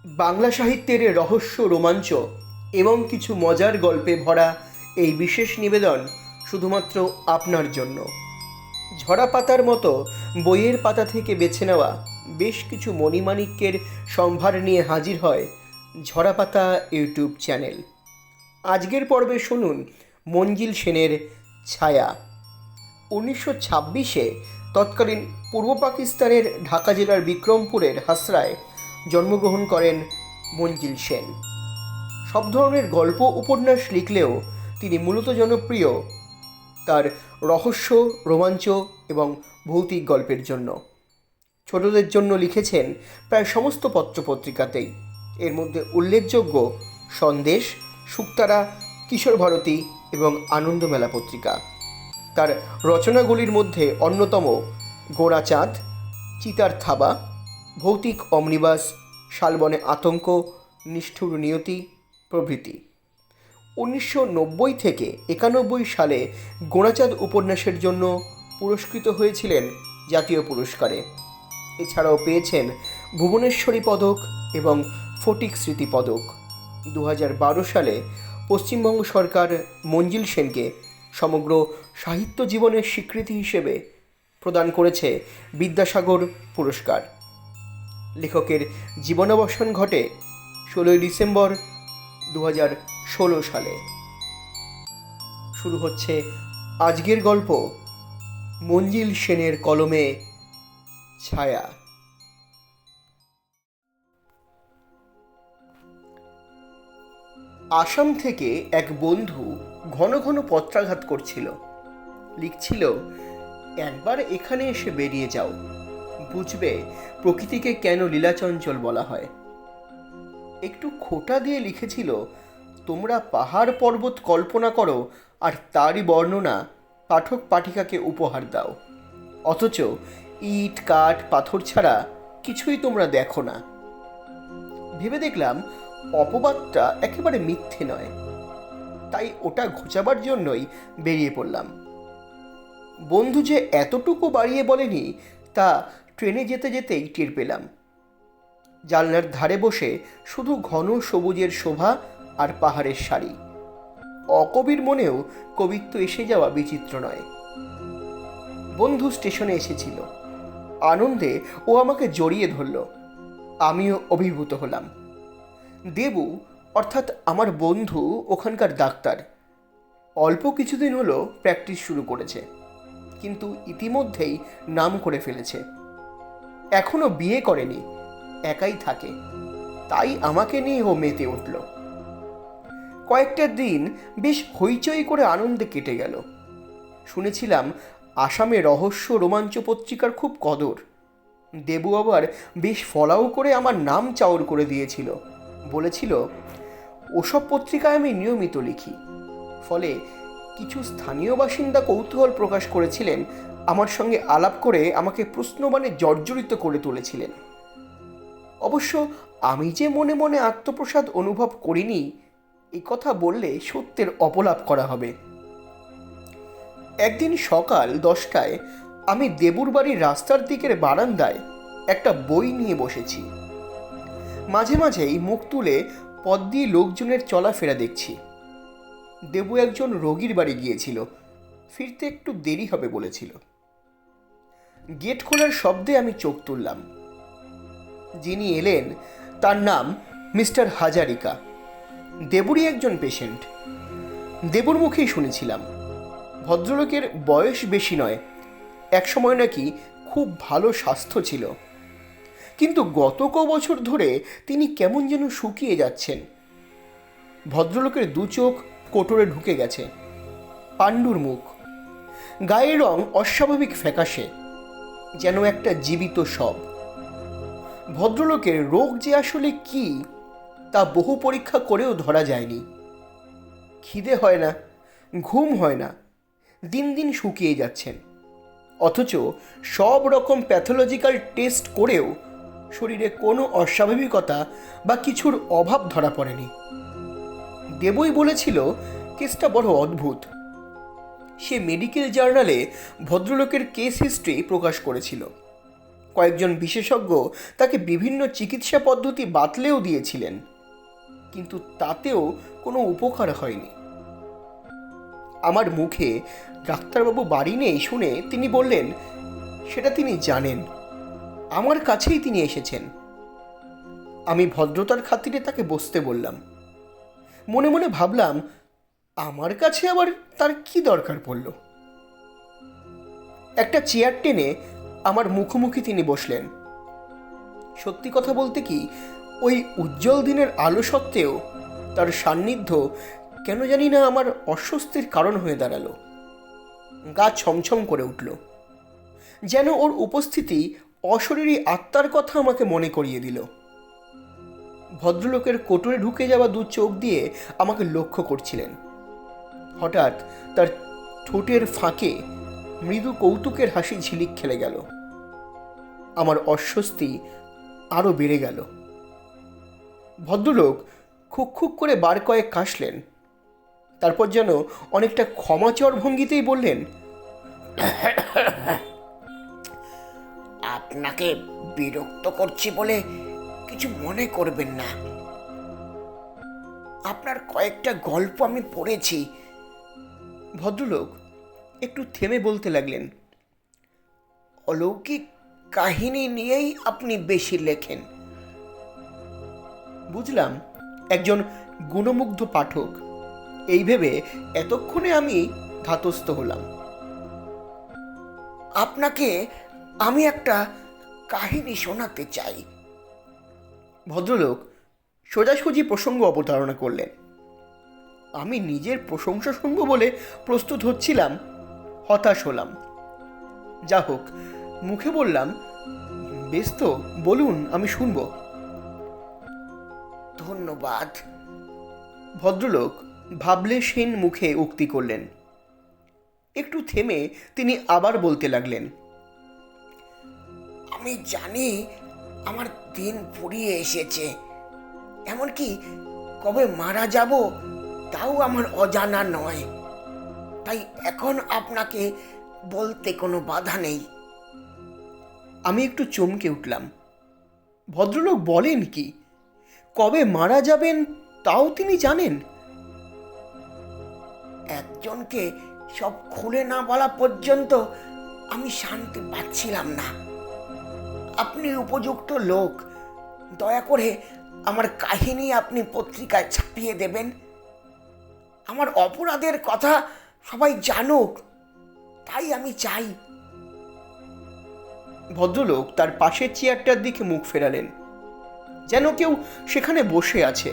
বাংলা সাহিত্যের রহস্য, রোমাঞ্চ এবং কিছু মজার গল্পে ভরা এই বিশেষ নিবেদন শুধুমাত্র আপনার জন্য। ঝরা পাতার মতো বইয়ের পাতা থেকে বেছে নেওয়া বেশ কিছু মণিমাণিক্যের সম্ভার নিয়ে হাজির হয় ঝরা পাতা ইউটিউব চ্যানেল। আজকের পর্বে শুনুন মঞ্জিল সেনের ছায়া। 1926-এ তৎকালীন পূর্ব পাকিস্তানের ঢাকা জেলার বিক্রমপুরের হাসরায় জন্মগ্রহণ করেন মঞ্জিল সেন। সব ধরনের গল্প উপন্যাস লিখলেও তিনি মূলত জনপ্রিয় তার রহস্য, রোমাঞ্চ এবং ভৌতিক গল্পের জন্য। ছোটদের জন্য লিখেছেন প্রায় সমস্ত পত্রপত্রিকাতেই। এর মধ্যে উল্লেখযোগ্য সন্দেশ, শুকতারা, কিশোর ভারতী এবং আনন্দমেলা পত্রিকা। তার রচনাগুলির মধ্যে অন্যতম গোড়াচাঁদ, চিতার থাবা, ভৌতিক অমনিবাস, শালবনে আতঙ্ক, নিষ্ঠুর নিয়তি প্রভৃতি। 1990 থেকে 91 সালে গোড়াচাঁদ উপন্যাসের জন্য পুরস্কৃত হয়েছিলেন জাতীয় পুরস্কারে। এছাড়াও পেয়েছেন ভুবনেশ্বরী পদক এবং ফটিক স্মৃতি পদক। 2012 সালে পশ্চিমবঙ্গ সরকার মঞ্জিল সেনকে সমগ্র সাহিত্য জীবনের স্বীকৃতি হিসেবে প্রদান করেছে বিদ্যাসাগর পুরস্কার। লেখকের জীবনাবসান ঘটে 16 ডিসেম্বর 2016 সালে। শুরু হচ্ছে আজকের গল্প, মঞ্জিল সেনের কলমে ছায়া। আসাম থেকে এক বন্ধু ঘন ঘন পত্রাঘাত করছিল। লিখছিল, একবার এখানে এসে বেরিয়ে যাও, বুঝবে প্রকৃতিকে কেন লীলাচঞ্চল বলা হয়। একটু খোঁটা দিয়ে লিখেছিল, তোমরা পাহাড় পর্বত কল্পনা করো আর তারই বর্ণনা পাঠক পাঠিকাকে উপহার দাও, অথচ ইট কাঠ পাথর ছাড়া কিছুই তোমরা দেখো না। ভেবে দেখলাম অপবাদটা একেবারে মিথ্যে নয়, তাই ওটা ঘোচাবার জন্যই বেরিয়ে পড়লাম। বন্ধু যে এতটুকু বাড়িয়ে বলেনি তা ট্রেনে যেতে যেতেই টের পেলাম। জানলার ধারে বসে শুধু ঘন সবুজের শোভা আর পাহাড়ের সারি। অকবির মনেও কবিত্ব এসে যাওয়া বিচিত্র নয়। বন্ধু স্টেশনে এসেছিল। আনন্দে ও আমাকে জড়িয়ে ধরল। আমিও অভিভূত হলাম। দেবু অর্থাৎ আমার বন্ধু ওখানকার ডাক্তার। অল্প কিছুদিন হলো প্র্যাকটিস শুরু করেছে, কিন্তু ইতিমধ্যেই নাম করে ফেলেছে। এখনো বিয়ে করেনি, একাই থাকে, তাই আমাকে নিয়ে ও মেতে উঠল। কয়েকটা দিন বেশ হইচই করে আনন্দে কেটে গেল। শুনেছিলাম আসামে রহস্য রোমাঞ্চ পত্রিকার খুব কদর। দেবু আবার বেশ ফলাও করে আমার নাম চাউর করে দিয়েছিল। বলেছিল, ওসব পত্রিকায় আমি নিয়মিত লিখি। ফলে কিছু স্থানীয় বাসিন্দা কৌতূহল প্রকাশ করেছিলেন, আমার সঙ্গে আলাপ করে আমাকে প্রশ্নবাণে জর্জরিত করে তুলেছিলেন। অবশ্য আমি যে মনে মনে আত্মপ্রসাদ অনুভব করিনি, এই কথা বললে সত্যের অপলাপ করা হবে। একদিন সকাল 10টায় আমি দেবুর বাড়ির রাস্তার দিকের বারান্দায় একটা বই নিয়ে বসেছি। মাঝে মাঝেই মুখ তুলে পথ দিয়ে লোকজনের চলাফেরা দেখছি। দেবু একজন রোগীর বাড়ি গিয়েছিল, ফিরতে একটু দেরি হবে বলেছিল। গেট খোলার শব্দে আমি চোখ তুললাম। যিনি এলেন তার নাম মিস্টার হাজারিকা। দেবুরই একজন পেশেন্ট। দেবুর মুখেই শুনেছিলাম ভদ্রলোকের বয়স বেশি নয়, একসময় নাকি খুব ভালো স্বাস্থ্য ছিল, কিন্তু গত বছর ধরে তিনি কেমন যেন শুকিয়ে যাচ্ছেন। ভদ্রলোকের দু চোখ কোটরে ঢুকে গেছে, পাণ্ডুর মুখ, গায়ের রং অস্বাভাবিক ফ্যাকাশে, যেন একটা জীবিত শব। ভদ্রলোকের রোগ যে আসলে কি তা বহু পরীক্ষা করেও ধরা যায়নি। খিদে হয় না, ঘুম হয় না, দিন দিন শুকিয়ে যাচ্ছেন, অথচ সব রকম প্যাথোলজিক্যাল টেস্ট করেও শরীরে কোনো অস্বাভাবিকতা বা কিছুর অভাব ধরা পড়েনি। দেবই বলেছিল কেসটা বড় অদ্ভুত। সে মেডিকেল জার্নালে ভদ্রলোকের কেস হিস্ট্রি প্রকাশ করেছিল। কয়েকজন বিশেষজ্ঞ তাকে বিভিন্ন চিকিৎসা পদ্ধতি বাতলেও দিয়েছিলেন, কিন্তু তাতেও কোনো উপকার হয়নি। আমার মুখে ডাক্তারবাবু বাড়ি নেই শুনে তিনি বললেন সেটা তিনি জানেন, আমার কাছেই তিনি এসেছেন। আমি ভদ্রতার খাতিরে তাকে বসতে বললাম। মনে মনে ভাবলাম, আমার কাছে আবার তার কি দরকার পড়ল। একটা চেয়ার টেনে আমার মুখোমুখি তিনি বসলেন। সত্যি কথা বলতে কি, ওই উজ্জ্বল দিনের আলো সত্ত্বেও তার সান্নিধ্য কেন জানি না আমার অস্বস্তির কারণ হয়ে দাঁড়ালো। গা ছমছম করে উঠল, যেন ওর উপস্থিতি অশরীরী আত্মার কথা আমাকে মনে করিয়ে দিল। ভদ্রলোকের কোটরে ঢুকে যাওয়া দু চোখ দিয়ে আমাকে লক্ষ্য করছিলেন। হঠাৎ তার ঠোঁটের ফাঁকে মৃদু কৌতুকের হাসি ঝিলিক খেলে গেল। আমার অস্বস্তি আরও বেড়ে গেল। ভদ্রলোক খুক খুক করে বার কয়েক কাশলেন, তারপর যেন অনেকটা ক্ষমাচর ভঙ্গিতেই বললেন, আপনাকে বিরক্ত করছি বলে কিছু মনে করবেন না। আপনার কয়েকটা গল্প আমি পড়েছি। ভদ্রলোক একটু থেমে বলতে লাগলেন, অলৌকিক কাহিনী নিয়েই আপনি বেশি লেখেন। বুঝলাম একজন গুণমুগ্ধ পাঠক, এই ভেবে এতক্ষণে আমি ধাতস্থ হলাম। আপনাকে আমি একটা কাহিনী শোনাতে চাই। ভদ্রলোক সোজাসুজি প্রসঙ্গ অবতারণা করলেন। আমি নিজের প্রশংসা শুনব বলে প্রস্তুত হচ্ছিলাম, হতাশ হলাম। যা হোক, মুখে বললাম, বেশ তো, বলুন, আমি শুনব। ধন্যবাদ। ভদ্রলোক ভাবলেশহীন মুখে উক্তি করলেন। একটু থেমে তিনি আবার বলতে লাগলেন, আমি জানি আমার দিন ফুরিয়ে এসেছে, এমনকি কবে মারা যাব তাও আমার অজানা নয়। তাই এখন আপনাকে বলতে কোনো বাধা নেই। আমি একটু চমকে উঠলাম। ভদ্রলোক বলেন কি, কবে মারা যাবেন তাও তিনি জানেন? একজনকে সব খুলে না বলা পর্যন্ত আমি শান্তি পাচ্ছিলাম না। আপনি উপযুক্ত লোক, দয়া করে আমার কাহিনী আপনি পত্রিকায় ছাপিয়ে দেবেন। আমার অপরাধের কথা সবাই জানুক, তাই আমি চাই। ভদ্রলোক তার পাশের চেয়ারটার দিকে মুখ ফেরালেন, যেন কেউ সেখানে বসে আছে।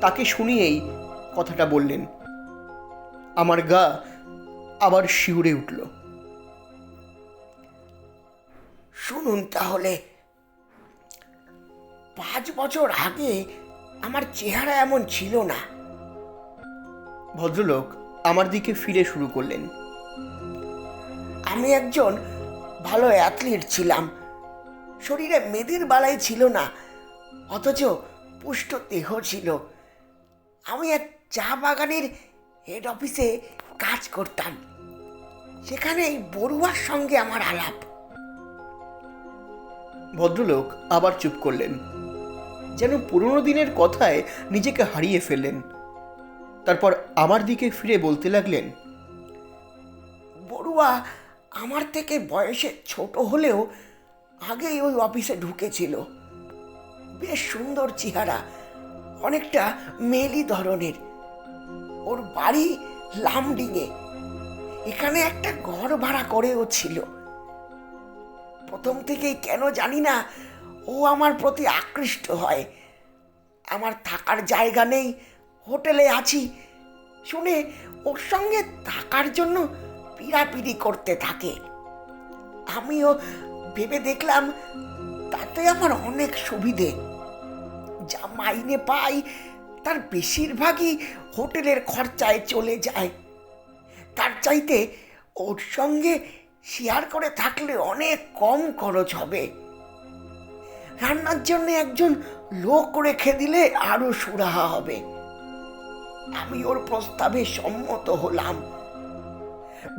তাকে শুনিয়েই কথাটা বললেন। আমার গা আবার শিউরে উঠল। শুনুন তাহলে। 5 বছর আগে আমার চেহারা এমন ছিল না। ভদ্রলোক আমার দিকে ফিরে শুরু করলেন। আমি একজন ভালো অ্যাথলিট ছিলাম। শরীরে মেদের বালাই ছিল না, অথচ পুষ্ট দেহ ছিল। আমি এক চা বাগানের হেড অফিসে কাজ করতাম। সেখানে এই বড়ুয়ার সঙ্গে আমার আলাপ। ভদ্রলোক আবার চুপ করলেন, যেন পুরনো দিনের কথায় নিজেকে হারিয়ে ফেললেন। তারপর আমার দিকে ফিরে বলতে লাগলেন, বড়ুয়া আমার থেকে বয়সে ছোট হলেও আগেই ওই অফিসে ঢুকেছিল। বেশ সুন্দর চেহারা, অনেকটা মেলি ধরনের। ওর বাড়ি লামডিঙে। এখানে একটা ঘর ভাড়া করেও ছিল। প্রথম থেকেই কেন জানি না ও আমার প্রতি আকৃষ্ট হয়। আমার থাকার জায়গা নেই, হোটেলে আছি শুনে ওর সঙ্গে থাকার জন্য পিড়াপিড়ি করতে থাকে। আমিও ভেবে দেখলাম তাতে আমার অনেক সুবিধে। যা মাইনে পাই তার বেশিরভাগই হোটেলের খরচায় চলে যায়। তার চাইতে ওর সঙ্গে শেয়ার করে থাকলে অনেক কম খরচ হবে। রান্নার জন্য একজন লোক রেখে দিলে আরো সুরাহা হবে। আমি ওর প্রস্তাবে সম্মত হলাম।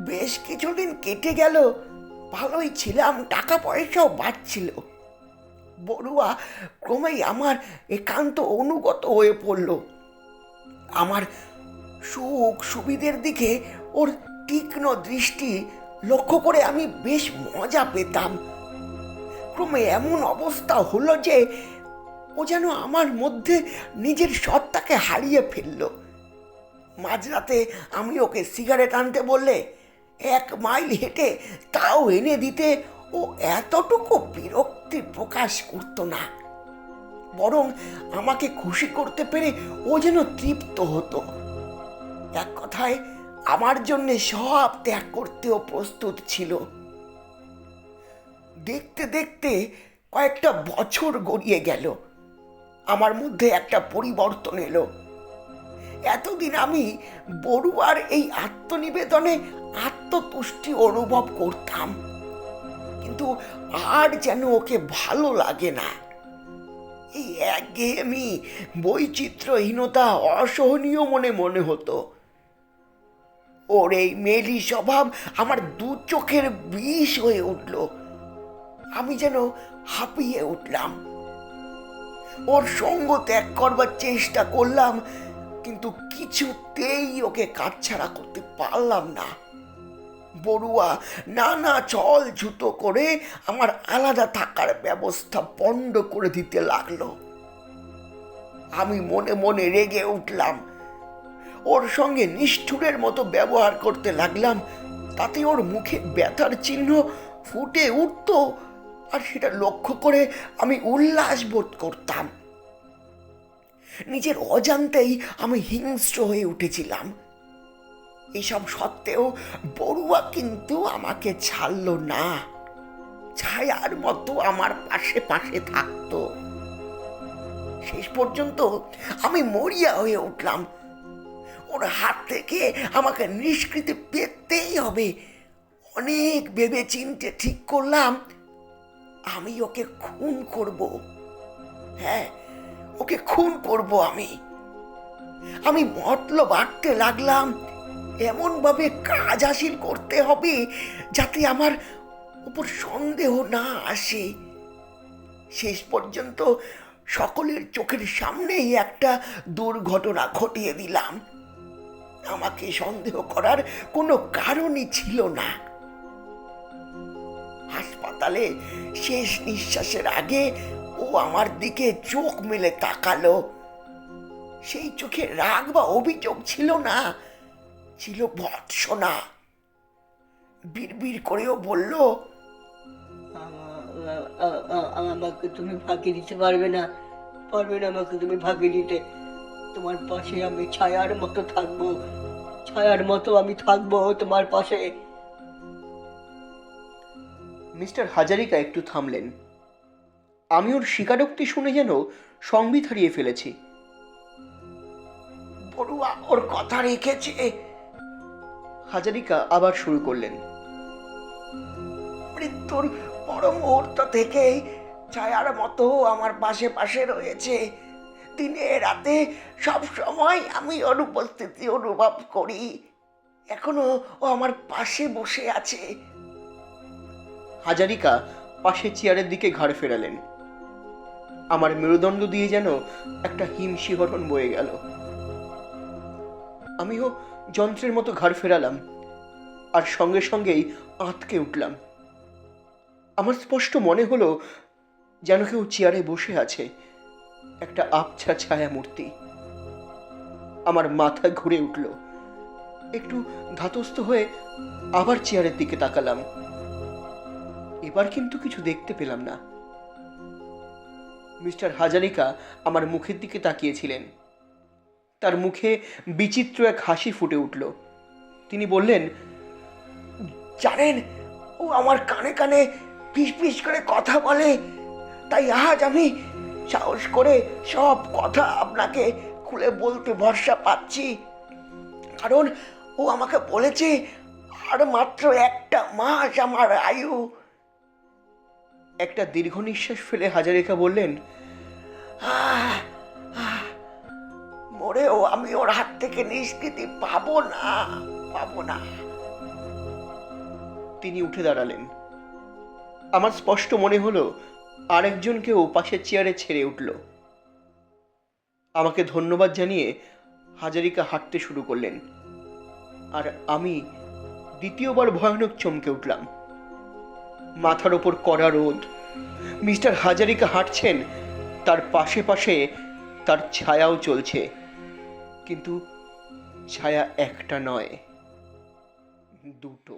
বেশ কিছুদিন কেটে গেল, ভালোই ছিলাম, টাকা পয়সাও বাড়ছিল। বড়ুয়া ক্রমেই আমার একান্ত অনুগত হয়ে পড়ল। আমার সুখ সুবিধের দিকে ওর তীক্ষ্ণ দৃষ্টি লক্ষ্য করে আমি বেশ মজা পেতাম। ক্রমে এমন অবস্থা হলো যে ও যেন আমার মধ্যে নিজের সত্তাকে হারিয়ে ফেলল। মাঝরাতে আমি ওকে সিগারেট আনতে বললে 1 মাইল হেঁটে তাও এনে দিতে ও এতটুকু বিরক্তি প্রকাশ করতো না, বরং আমাকে খুশি করতে পেরে ও যেন তৃপ্ত হতো। এক কথায় আমার জন্য সব ত্যাগ করতেও প্রস্তুত ছিল। দেখতে দেখতে কয়েকটা বছর গড়িয়ে গেল। আমার মধ্যে একটা পরিবর্তন এলো। এতদিন আমি বড়ুয়ার এই আত্মনিবেদনে আত্মতুষ্টি অনুভব করতাম, কিন্তু আর যেন ওকে ভালো লাগে না। এই একঘেয়েমি, বৈচিত্র্যহীনতা অসহনীয় মনে হতো। ওর এই মেলি স্বভাব আমার 2 চোখের বিষ হয়ে উঠল। আমি যেন হাঁপিয়ে উঠলাম। ওর সঙ্গ ত্যাগ করবার চেষ্টা করলাম, কিন্তু কিছুতেই ওকে কাটছাড়া করতে পারলাম না। বড়ুয়া নানা ছল ছুতো করে আমার আলাদা থাকার ব্যবস্থা বন্ধ করে দিতে লাগলো। আমি মনে মনে রেগে উঠলাম। ওর সঙ্গে নিষ্ঠুরের মতো ব্যবহার করতে লাগলাম। তাতে ওর মুখে ব্যথার চিহ্ন ফুটে উঠত, আর সেটা লক্ষ্য করে আমি উল্লাস বোধ করতাম। নিজের অজান্তেই আমি হিংস্র হয়ে উঠেছিলাম। এসব সত্ত্বেও বড়ুয়া কিন্তু আমাকে ছাড়ল না। ছায়ার মতো আমার পাশে পাশে থাকতো। শেষ পর্যন্ত আমি মরিয়া হয়ে উঠলাম। ওর হাত থেকে আমাকে নিষ্কৃতি পেতেই হবে। অনেক ভেবে চিন্তে ঠিক করলাম আমি ওকে খুন করব। হ্যাঁ, ওকে খুন করব আমি মতলব আঁকতে লাগলাম। এমন ভাবে কাজ হাসিল করতে হবে যাতে আমার উপর সন্দেহ না আসে। শেষ পর্যন্ত সকলের চোখের সামনেই একটা দুর্ঘটনা ঘটিয়ে দিলাম। আমাকে সন্দেহ করার কোনো কারণই ছিল না। হাসপাতালে শেষ নিঃশ্বাসের আগে ও আমার দিকে চোখ মেলে তাকালো। সেই চোখে রাগ বা অভিযোগ ছিল না, ছিল ভর্ৎসনা। বিড়বিড় করেও বলল, আমাকে তুমি ফাঁকি দিতে পারবে না, আমাকে তুমি ফাঁকি দিতে। তোমার পাশে আমি ছায়ার মতো থাকবো, ছায়ার মতো আমি থাকবো তোমার পাশে। মিস্টার হাজারিকা একটু থামলেন। আমি ওর স্বীকারোক্তি শুনে যেন সংবিত হারিয়ে ফেলেছি। বড়ুয়া ওর কথা রেখেছে। হাজারিকা আবার শুরু করলেন। মৃত্যুর পর মুহূর্ত থেকেই ছায়ার মতো আমার পাশে পাশে রয়েছে। দিনে রাতে সব সময় আমি ওর উপস্থিতি অনুভব করি। এখনো ও আমার পাশে বসে আছে। হাজারিকা পাশে চেয়ারের দিকে ঘাড় ফেরালেন। আমার মেরুদণ্ড দিয়ে যেন একটা হিমশিহরণ বয়ে গেল। আমিও যন্ত্রের মতো ঘাড় ফেরালাম, আর সঙ্গে সঙ্গেই আঁতকে উঠলাম। আমার স্পষ্ট মনে হলো যেন কেউ চেয়ারে বসে আছে, একটা আবছা ছায়া মূর্তি। আমার মাথা ঘুরে উঠল। একটু ধাতস্থ হয়ে আবার চেয়ারের দিকে তাকালাম। এবার কিন্তু কিছু দেখতে পেলাম না। মিস্টার হাজারিকা আমার মুখের দিকে তাকিয়েছিলেন। তার মুখে বিচিত্র এক হাসি ফুটে উঠল। তিনি বললেন, জানেন, ও আমার কানে কানে ফিস ফিস করে কথা বলে। তাই আজ আমি সাহস করে সব কথা আপনাকে খুলে বলতে ভরসা পাচ্ছি। কারণ ও আমাকে বলেছে আর মাত্র 1 মাস আমার আয়ু। একটা দীর্ঘ নিঃশ্বাস ফেলে হাজারিকা বললেন, আহ, আহ, মরেও আমি ওর হাত থেকে নিষ্কৃতি পাবো না। তিনি উঠে দাঁড়ালেন। আমার স্পষ্ট মনে হলো আরেকজনকেও পাশের চেয়ারে ছেড়ে উঠল। আমাকে ধন্যবাদ জানিয়ে হাজারিকা হাঁটতে শুরু করলেন, আর আমি দ্বিতীয়বার ভয়ানক চমকে উঠলাম। মাথার ওপর কড়া রোদ, মিস্টার হাজারিকা হাঁটছেন, তার পাশে পাশে তার ছায়াও চলছে, কিন্তু ছায়া একটা নয়, দুটো।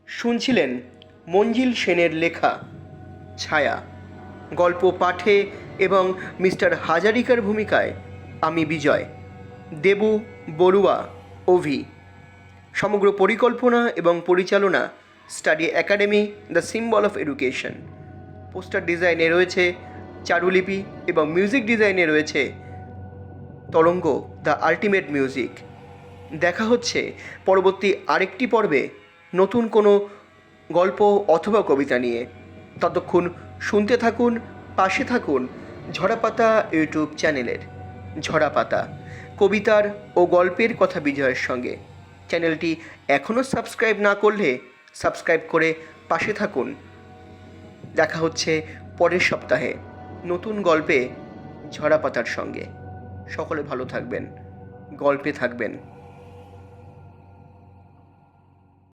শুনছিলেন মঞ্জিল সেনের লেখা ছায়া। গল্প পাঠে এবং মিস্টার হাজারিকার ভূমিকায় আমি বিজয়, দেবু বড়ুয়া ওভি। সমগ্র পরিকল্পনা এবং পরিচালনা study academy, the symbol of education. Poster ডিজাইনে রয়েছে চারুলিপি এবং মিউজিক ডিজাইনে রয়েছে তরঙ্গ, দ্য আল্টিমেট মিউজিক। দেখা হচ্ছে পরবর্তী আরেকটি পর্বে নতুন কোনো গল্প অথবা কবিতা নিয়ে। ততক্ষণ শুনতে থাকুন, পাশে থাকুন ঝরাপাতা ইউটিউব চ্যানেলের। ঝরাপাতা, কবিতার ও গল্পের কথা বিজয়ের সঙ্গে। চ্যানেলটি এখনও সাবস্ক্রাইব না করলে সাবস্ক্রাইব করে পাশে থাকুন। দেখা হচ্ছে পরের সপ্তাহে নতুন গল্পে ঝরাপাতার সঙ্গে। সকলে ভালো থাকবেন, গল্পে থাকবেন।